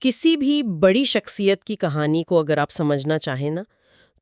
کسی بھی بڑی شخصیت کی کہانی کو اگر آپ سمجھنا چاہیں نا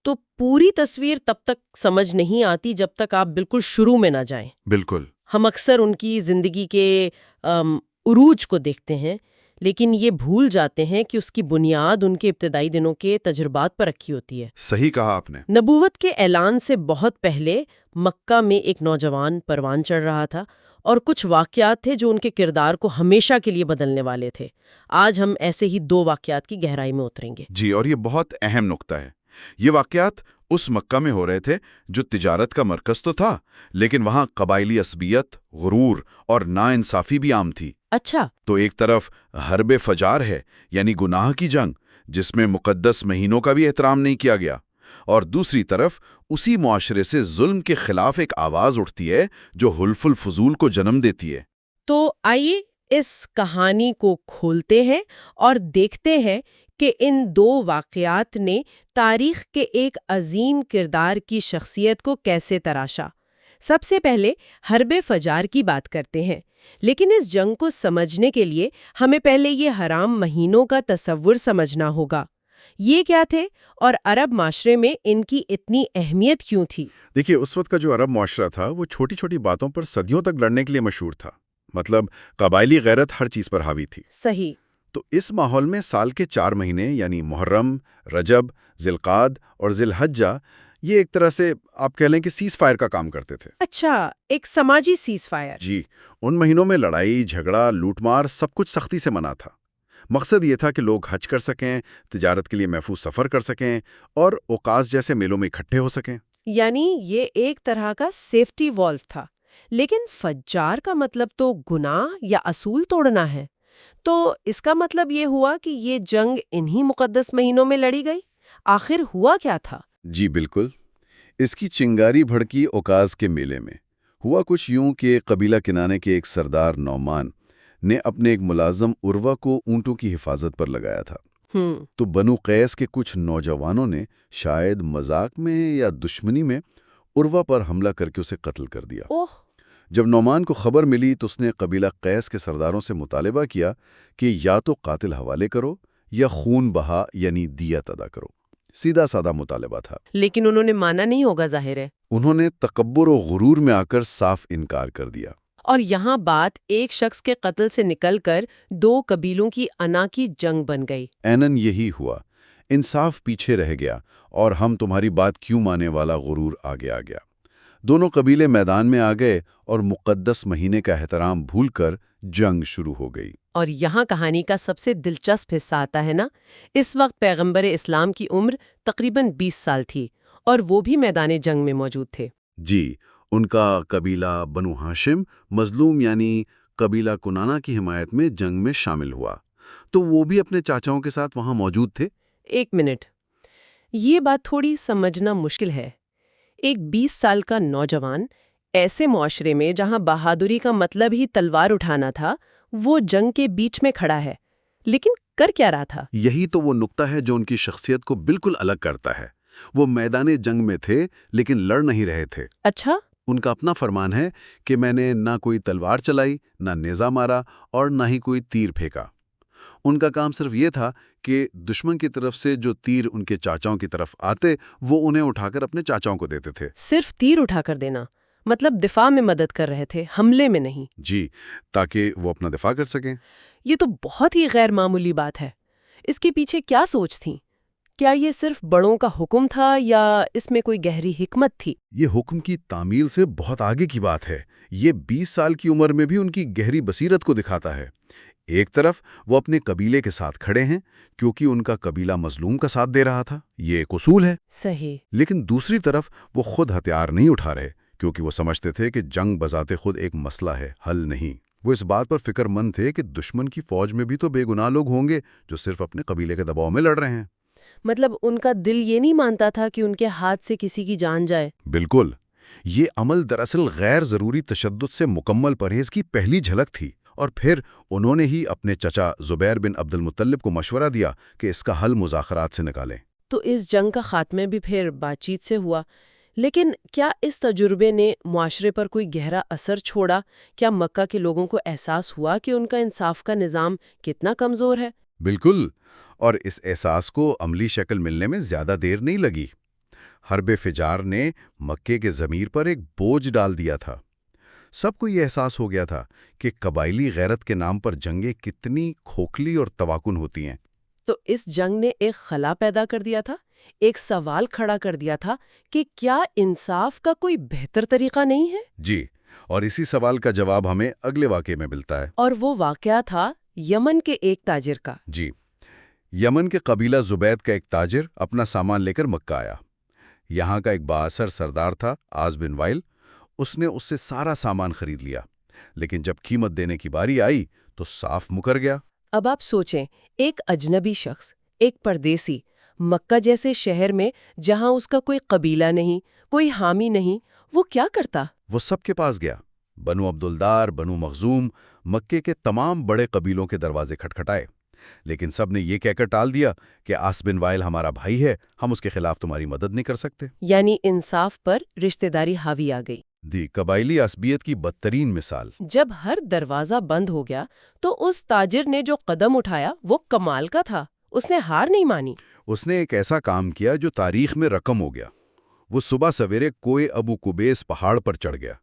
تو پوری تصویر تب تک سمجھ نہیں آتی جب تک آپ بالکل شروع میں نہ جائیں۔ بالکل۔ ہم اکثر ان کی زندگی کے عروج کو دیکھتے ہیں، لیکن یہ بھول جاتے ہیں کہ اس کی بنیاد ان کے ابتدائی دنوں کے تجربات پر رکھی ہوتی ہے۔ صحیح کہا آپ نے۔ نبوت کے اعلان سے بہت پہلے مکہ میں ایک نوجوان پروان چڑھ رہا تھا، اور کچھ واقعات تھے جو ان کے کردار کو ہمیشہ کے لیے بدلنے والے تھے۔ آج ہم ایسے ہی 2 واقعات کی گہرائی میں اتریں گے۔ جی، اور یہ بہت اہم نقطہ ہے۔ یہ واقعات اس مکہ میں ہو رہے تھے جو تجارت کا مرکز تو تھا، لیکن وہاں قبائلی عصبیت، غرور اور ناانصافی بھی عام تھی۔ اچھا۔ تو ایک طرف حرب فجار ہے، یعنی گناہ کی جنگ، جس میں مقدس مہینوں کا بھی احترام نہیں کیا گیا، اور دوسری طرف اسی معاشرے سے ظلم کے خلاف ایک آواز اٹھتی ہے جو حلف الفضول کو جنم دیتی ہے۔ تو آئیے اس کہانی کو کھولتے ہیں اور دیکھتے ہیں کہ ان 2 واقعات نے تاریخ کے ایک عظیم کردار کی شخصیت کو کیسے تراشا۔ سب سے پہلے حرب فجار کی بات کرتے ہیں، لیکن اس جنگ کو سمجھنے کے لیے ہمیں پہلے یہ حرام مہینوں کا تصور سمجھنا ہوگا۔ یہ کیا تھے اور عرب معاشرے میں ان کی اتنی اہمیت کیوں تھی؟ دیکھیے، اس وقت کا جو عرب معاشرہ تھا وہ چھوٹی چھوٹی باتوں پر صدیوں تک لڑنے کے لیے مشہور تھا۔ مطلب قبائلی غیرت ہر چیز پر حاوی تھی۔ صحیح۔ تو اس ماحول میں سال کے 4 مہینے یعنی محرم، رجب، ذوالقعدہ اور ذی الحجہ، یہ ایک طرح سے آپ کہہ لیں کہ سیز فائر کا کام کرتے تھے۔ اچھا، ایک سماجی سیز فائر۔ جی، ان مہینوں میں لڑائی، جھگڑا، لوٹ مار سب کچھ سختی سے منع تھا۔ مقصد یہ تھا کہ لوگ حج کر سکیں، تجارت کے لیے محفوظ سفر کر سکیں اور اوقاز جیسے میلوں میں اکٹھے ہو سکیں۔ یعنی یہ ایک طرح کا سیفٹی والو تھا۔ لیکن فجار کا مطلب تو گناہ یا اصول توڑنا ہے، تو اس کا مطلب یہ ہوا کہ یہ جنگ انہی مقدس مہینوں میں لڑی گئی۔ آخر ہوا کیا تھا؟ جی بالکل، اس کی چنگاری بھڑکی اوقاز کے میلے میں۔ ہوا کچھ یوں کہ قبیلہ کنانے کے ایک سردار نعمان نے اپنے ایک ملازم عروہ کو اونٹوں کی حفاظت پر لگایا تھا۔ تو بنو قیس کے کچھ نوجوانوں نے شاید مذاق میں یا دشمنی میں عروہ پر حملہ کر کے اسے قتل کر دیا۔ اوہ! جب نعمان کو خبر ملی تو اس نے قبیلہ قیس کے سرداروں سے مطالبہ کیا کہ یا تو قاتل حوالے کرو یا خون بہا یعنی دیت ادا کرو۔ سیدھا سادہ مطالبہ تھا۔ لیکن انہوں نے مانا نہیں ہوگا، ظاہر ہے۔ انہوں نے تکبر و غرور میں آ کر صاف انکار کر دیا۔ اور یہاں بات ایک شخص کے قتل سے نکل کر 2 قبیلوں کی انا کی جنگ بن گئی۔ اینن یہی ہوا، انصاف پیچھے رہ گیا اور ہم تمہاری بات کیوں مانے والا غرور آگے آ گیا۔ دونوں قبیلے میدان میں آ گئے اور مقدس مہینے کا احترام بھول کر جنگ شروع ہو گئی۔ اور یہاں کہانی کا سب سے دلچسپ حصہ آتا ہے نا۔ اس وقت پیغمبر اسلام کی عمر تقریباً 20 سال تھی، اور وہ بھی میدان جنگ میں موجود تھے۔ جی، ان کا قبیلہ بنو ہاشم مظلوم یعنی قبیلہ کنانہ کی حمایت میں جنگ میں شامل ہوا، تو وہ بھی اپنے چاچاؤں کے ساتھ وہاں موجود تھے۔ ایک منٹ، یہ بات تھوڑی سمجھنا مشکل ہے۔ ایک 20 سال کا نوجوان ایسے معاشرے میں جہاں بہادری کا مطلب ہی تلوار اٹھانا تھا، وہ جنگ کے بیچ میں کھڑا ہے، لیکن کر کیا رہا تھا؟ یہی تو وہ نقطہ ہے جو ان کی شخصیت کو بالکل الگ کرتا ہے۔ وہ میدان جنگ میں تھے لیکن لڑ نہیں رہے تھے۔ اچھا۔ ان کا اپنا فرمان ہے کہ میں نے نہ کوئی تلوار چلائی، نہ نیزہ مارا اور نہ ہی کوئی تیر پھینکا۔ ان کا کام صرف یہ تھا کہ دشمن کی طرف سے جو تیر ان کے چاچاؤں کی طرف آتے وہ انہیں اٹھا کر اپنے چاچاؤں کو دیتے تھے۔ صرف تیر اٹھا کر دینا، مطلب دفاع میں مدد کر رہے تھے، حملے میں نہیں۔ جی، تاکہ وہ اپنا دفاع کر سکیں۔ یہ تو بہت ہی غیر معمولی بات ہے۔ اس کے پیچھے کیا سوچ تھی؟ کیا یہ صرف بڑوں کا حکم تھا یا اس میں کوئی گہری حکمت تھی؟ یہ حکم کی تعمیل سے بہت آگے کی بات ہے۔ یہ 20 سال کی عمر میں بھی ان کی گہری بصیرت کو دکھاتا ہے۔ ایک طرف وہ اپنے قبیلے کے ساتھ کھڑے ہیں کیونکہ ان کا قبیلہ مظلوم کا ساتھ دے رہا تھا، یہ ایک اصول ہے۔ صحیح۔ لیکن دوسری طرف وہ خود ہتھیار نہیں اٹھا رہے کیونکہ وہ سمجھتے تھے کہ جنگ بذات خود ایک مسئلہ ہے، حل نہیں۔ وہ اس بات پر فکر مند تھے کہ دشمن کی فوج میں بھی تو بے گناہ لوگ ہوں گے جو صرف اپنے قبیلے کے دباؤ میں لڑ رہے ہیں۔ مطلب ان کا دل یہ نہیں مانتا تھا کہ ان کے ہاتھ سے کسی کی جان جائے۔ بالکل، یہ عمل دراصل غیر ضروری تشدد سے مکمل پرہیز کی پہلی جھلک تھی، اور پھر انہوں نے ہی اپنے چچا زبیر بن عبد المطلب کو مشورہ دیا کہ اس کا حل مذاکرات سے نکالیں۔ تو اس جنگ کا خاتمہ بھی پھر بات چیت سے ہوا، لیکن کیا اس تجربے نے معاشرے پر کوئی گہرا اثر چھوڑا؟ کیا مکہ کے لوگوں کو احساس ہوا کہ ان کا انصاف کا نظام کتنا کمزور ہے؟ بالکل، اور اس احساس کو عملی شکل ملنے میں زیادہ دیر نہیں لگی۔ حرب فجار نے مکے کے ضمیر پر ایک بوجھ ڈال دیا تھا۔ سب کو یہ احساس ہو گیا تھا کہ قبائلی غیرت کے نام پر جنگیں کتنی کھوکھلی اور تواکن ہوتی ہیں۔ تو اس جنگ نے ایک خلا پیدا کر دیا تھا، ایک سوال کھڑا کر دیا تھا کہ کیا انصاف کا کوئی بہتر طریقہ نہیں ہے؟ جی، اور اسی سوال کا جواب ہمیں اگلے واقعے میں ملتا ہے۔ اور وہ واقعہ تھا یمن کے ایک تاجر کا۔ جی، یمن کے قبیلہ زبید کا ایک تاجر اپنا سامان لے کر مکہ آیا۔ یہاں کا ایک بااثر سردار تھا عاص بن وائل۔ اس نے اس سے سارا سامان خرید لیا، لیکن جب قیمت دینے کی باری آئی تو صاف مکر گیا۔ اب آپ سوچیں، ایک اجنبی شخص، ایک پردیسی، مکہ جیسے شہر میں جہاں اس کا کوئی قبیلہ نہیں، کوئی حامی نہیں، وہ کیا کرتا؟ وہ سب کے پاس گیا، بنو عبدالدار، بنو مخزوم، مکے کے تمام بڑے قبیلوں کے دروازے کھٹکھٹائے، لیکن سب نے یہ کہہ کر ٹال دیا کہ عاص بن وائل ہمارا بھائی ہے، ہم اس کے خلاف تمہاری مدد نہیں کر سکتے۔ یعنی انصاف پر رشتہ داری حاوی آ گئی۔ دی قبائلی عصبیت کی بدترین مثال۔ جب ہر دروازہ بند ہو گیا تو اس تاجر نے جو قدم اٹھایا وہ کمال کا تھا، اس نے ہار نہیں مانی۔ اس نے ایک ایسا کام کیا جو تاریخ میں رقم ہو گیا۔ وہ صبح سویرے کوئے ابو قبیس پہاڑ پر چڑھ گیا،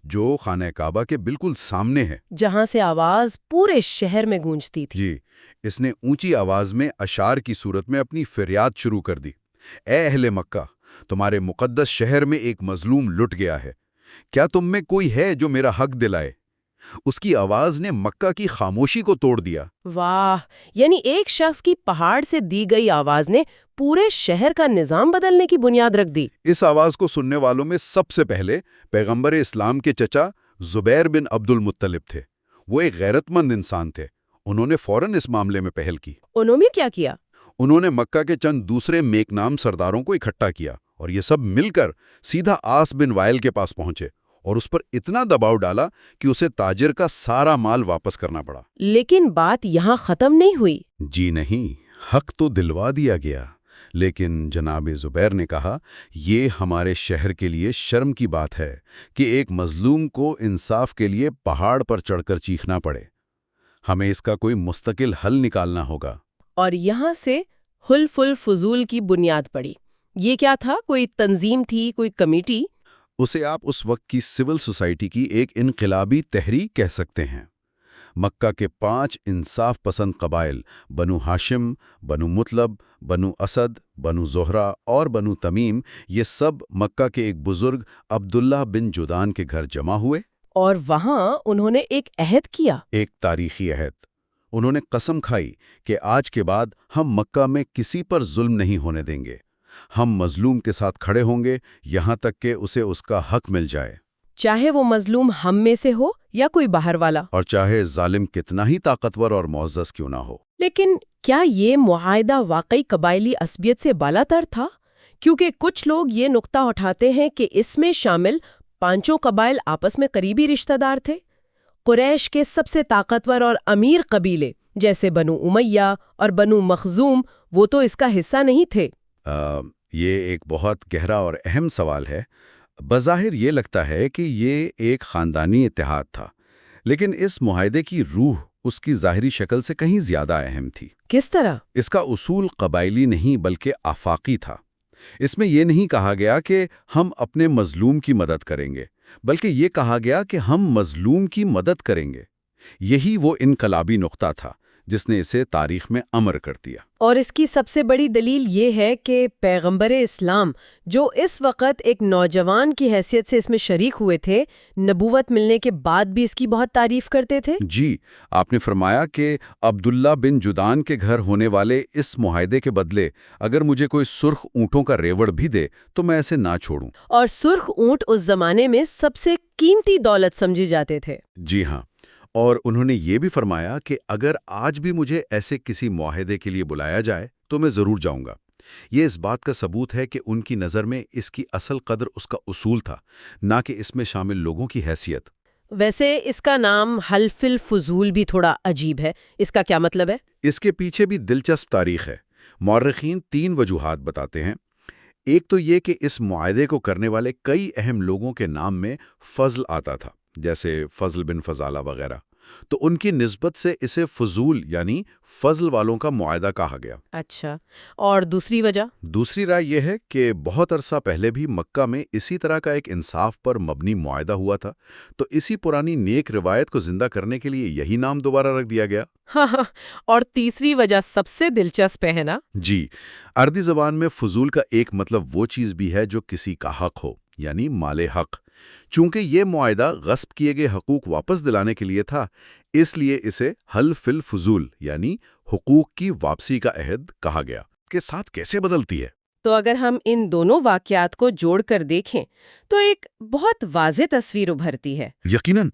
جو خانہ کعبہ کے بالکل سامنے ہے، جہاں سے آواز پورے شہر میں گونجتی تھی۔ جی، اس نے اونچی آواز میں اشعار کی صورت میں اپنی فریاد شروع کر دی۔ اے اہل مکہ، تمہارے مقدس شہر میں ایک مظلوم لٹ گیا ہے، کیا تم میں کوئی ہے جو میرا حق دلائے؟ اس کی آواز نے مکہ کی خاموشی کو توڑ دیا۔ واہ، یعنی ایک شخص کی پہاڑ سے دی گئی آواز نے پورے شہر کا نظام بدلنے کی بنیاد رکھ دی۔ اس آواز کو سننے والوں میں سب سے پہلے پیغمبر اسلام کے چچا زبیر بن عبد المطلب تھے۔ وہ ایک غیرت مند انسان تھے۔ انہوں نے فوراً اس معاملے میں پہل کی۔ انہوں نے کیا کیا؟ انہوں نے مکہ کے چند دوسرے نیک نام سرداروں کو اکٹھا کیا، اور یہ سب مل کر سیدھا عاص بن وائل کے پاس پہنچے اور اس پر اتنا دباؤ ڈالا کہ اسے تاجر کا سارا مال واپس کرنا پڑا۔ لیکن بات یہاں ختم نہیں ہوئی۔ جی نہیں، حق تو دلوا دیا گیا، لیکن جناب زبیر نے کہا، یہ ہمارے شہر کے لیے شرم کی بات ہے کہ ایک مظلوم کو انصاف کے لیے پہاڑ پر چڑھ کر چیخنا پڑے۔ ہمیں اس کا کوئی مستقل حل نکالنا ہوگا۔ اور یہاں سے حلف الفضول کی بنیاد پڑی۔ یہ کیا تھا؟ کوئی تنظیم تھی، کوئی کمیٹی؟ اسے آپ اس وقت کی سول سوسائٹی کی ایک انقلابی تحریک کہہ سکتے ہیں۔ مکہ کے 5 انصاف پسند قبائل بنو ہاشم، بنو مطلب، بنو اسد، بنو زہرہ اور بنو تمیم، یہ سب مکہ کے ایک بزرگ عبداللہ بن جدان کے گھر جمع ہوئے، اور وہاں انہوں نے ایک عہد کیا۔ ایک تاریخی عہد۔ انہوں نے قسم کھائی کہ آج کے بعد ہم مکہ میں کسی پر ظلم نہیں ہونے دیں گے، ہم مظلوم کے ساتھ کھڑے ہوں گے یہاں تک کہ اسے اس کا حق مل جائے، چاہے وہ مظلوم ہم میں سے ہو یا کوئی باہر والا، اور چاہے ظالم کتنا ہی طاقتور اور معزز کیوں نہ ہو۔ لیکن کیا یہ معاہدہ واقعی قبائلی عصبیت سے بالاتر تھا؟ کیونکہ کچھ لوگ یہ نقطہ اٹھاتے ہیں کہ اس میں شامل 5 قبائل آپس میں قریبی رشتہ دار تھے۔ قریش کے سب سے طاقتور اور امیر قبیلے جیسے بنو امیہ اور بنو مخزوم، وہ تو اس کا حصہ نہیں تھے۔ یہ ایک بہت گہرا اور اہم سوال ہے۔ بظاہر یہ لگتا ہے کہ یہ ایک خاندانی اتحاد تھا، لیکن اس معاہدے کی روح اس کی ظاہری شکل سے کہیں زیادہ اہم تھی۔ کس طرح؟ اس کا اصول قبائلی نہیں بلکہ آفاقی تھا۔ اس میں یہ نہیں کہا گیا کہ ہم اپنے مظلوم کی مدد کریں گے، بلکہ یہ کہا گیا کہ ہم مظلوم کی مدد کریں گے۔ یہی وہ انقلابی نقطہ تھا جس نے اسے تاریخ میں امر کر دیا۔ اور اس کی سب سے بڑی دلیل یہ ہے کہ پیغمبر اسلام، جو اس وقت ایک نوجوان کی حیثیت سے اس میں شریک ہوئے تھے، نبوت ملنے کے بعد بھی اس کی بہت تعریف کرتے تھے۔ جی، آپ نے فرمایا کہ عبداللہ بن جدان کے گھر ہونے والے اس معاہدے کے بدلے اگر مجھے کوئی سرخ اونٹوں کا ریوڑ بھی دے تو میں اسے نہ چھوڑوں۔ اور سرخ اونٹ اس زمانے میں سب سے قیمتی دولت سمجھے جاتے تھے۔ جی ہاں، اور انہوں نے یہ بھی فرمایا کہ اگر آج بھی مجھے ایسے کسی معاہدے کے لیے بلایا جائے تو میں ضرور جاؤں گا۔ یہ اس بات کا ثبوت ہے کہ ان کی نظر میں اس کی اصل قدر اس کا اصول تھا، نہ کہ اس میں شامل لوگوں کی حیثیت۔ ویسے اس کا نام حلف الفضول بھی تھوڑا عجیب ہے، اس کا کیا مطلب ہے؟ اس کے پیچھے بھی دلچسپ تاریخ ہے۔ مورخین 3 وجوہات بتاتے ہیں۔ ایک تو یہ کہ اس معاہدے کو کرنے والے کئی اہم لوگوں کے نام میں فضل آتا تھا، جیسے فضل بن فضالہ وغیرہ۔ تو ان کی نسبت سے اسے فضول یعنی فضل والوں کا معاہدہ کہا گیا۔ اچھا، اور دوسری وجہ؟ دوسری رائے یہ ہے کہ بہت عرصہ پہلے بھی مکہ میں اسی طرح کا ایک انصاف پر مبنی معاہدہ ہوا تھا، تو اسی پرانی نیک روایت کو زندہ کرنے کے لیے یہی نام دوبارہ رکھ دیا گیا۔ ہاں ہاں، اور تیسری وجہ سب سے دلچسپ ہے نا؟ جی، عربی زبان میں فضول کا ایک مطلب وہ چیز بھی ہے جو کسی کا حق ہو، یعنی مال حق۔ چونکہ یہ معاہدہ غصب کیے گئے حقوق واپس دلانے کے لیے تھا، اس لیے اسے حلف الفضول یعنی حقوق کی واپسی کا عہد کہا گیا۔ کے ساتھ کیسے بدلتی ہے؟ تو اگر ہم ان دونوں واقعات کو جوڑ کر دیکھیں تو ایک بہت واضح تصویر ابھرتی ہے۔ یقیناً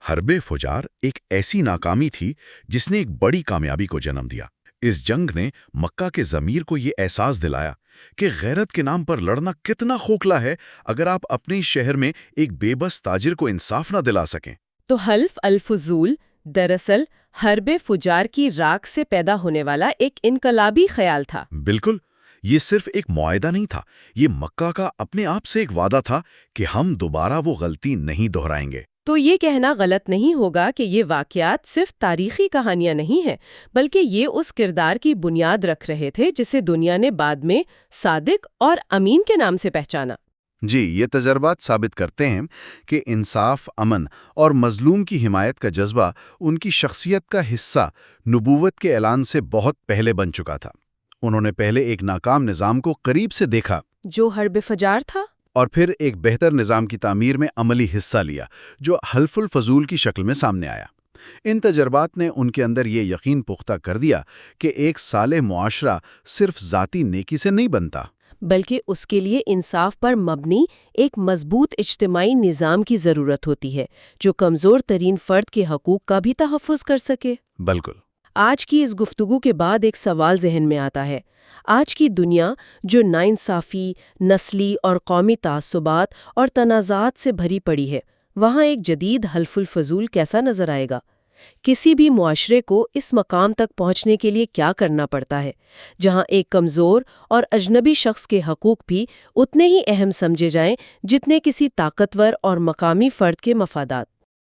حرب فجار ایک ایسی ناکامی تھی جس نے ایک بڑی کامیابی کو جنم دیا۔ اس جنگ نے مکہ کے ضمیر کو یہ احساس دلایا کہ غیرت کے نام پر لڑنا کتنا کھوکھلا ہے اگر آپ اپنے شہر میں ایک بے بس تاجر کو انصاف نہ دلا سکیں۔ تو حلف الفضول دراصل حرب فجار کی راکھ سے پیدا ہونے والا ایک انقلابی خیال تھا۔ بالکل، یہ صرف ایک معاہدہ نہیں تھا، یہ مکہ کا اپنے آپ سے ایک وعدہ تھا کہ ہم دوبارہ وہ غلطی نہیں دہرائیں گے۔ تو یہ کہنا غلط نہیں ہوگا کہ یہ واقعات صرف تاریخی کہانیاں نہیں ہیں، بلکہ یہ اس کردار کی بنیاد رکھ رہے تھے جسے دنیا نے بعد میں صادق اور امین کے نام سے پہچانا۔ جی، یہ تجربات ثابت کرتے ہیں کہ انصاف، امن اور مظلوم کی حمایت کا جذبہ ان کی شخصیت کا حصہ نبوت کے اعلان سے بہت پہلے بن چکا تھا۔ انہوں نے پہلے ایک ناکام نظام کو قریب سے دیکھا جو حرب فجار تھا، اور پھر ایک بہتر نظام کی تعمیر میں عملی حصہ لیا جو حلف الفضول کی شکل میں سامنے آیا۔ ان تجربات نے ان کے اندر یہ یقین پختہ کر دیا کہ ایک صالح معاشرہ صرف ذاتی نیکی سے نہیں بنتا، بلکہ اس کے لیے انصاف پر مبنی ایک مضبوط اجتماعی نظام کی ضرورت ہوتی ہے جو کمزور ترین فرد کے حقوق کا بھی تحفظ کر سکے۔ بالکل۔ آج کی اس گفتگو کے بعد ایک سوال ذہن میں آتا ہے۔ آج کی دنیا جو ناانصافی، نسلی اور قومی تعصبات اور تنازعات سے بھری پڑی ہے، وہاں ایک جدید حلف الفضول کیسا نظر آئے گا؟ کسی بھی معاشرے کو اس مقام تک پہنچنے کے لیے کیا کرنا پڑتا ہے جہاں ایک کمزور اور اجنبی شخص کے حقوق بھی اتنے ہی اہم سمجھے جائیں جتنے کسی طاقتور اور مقامی فرد کے مفادات؟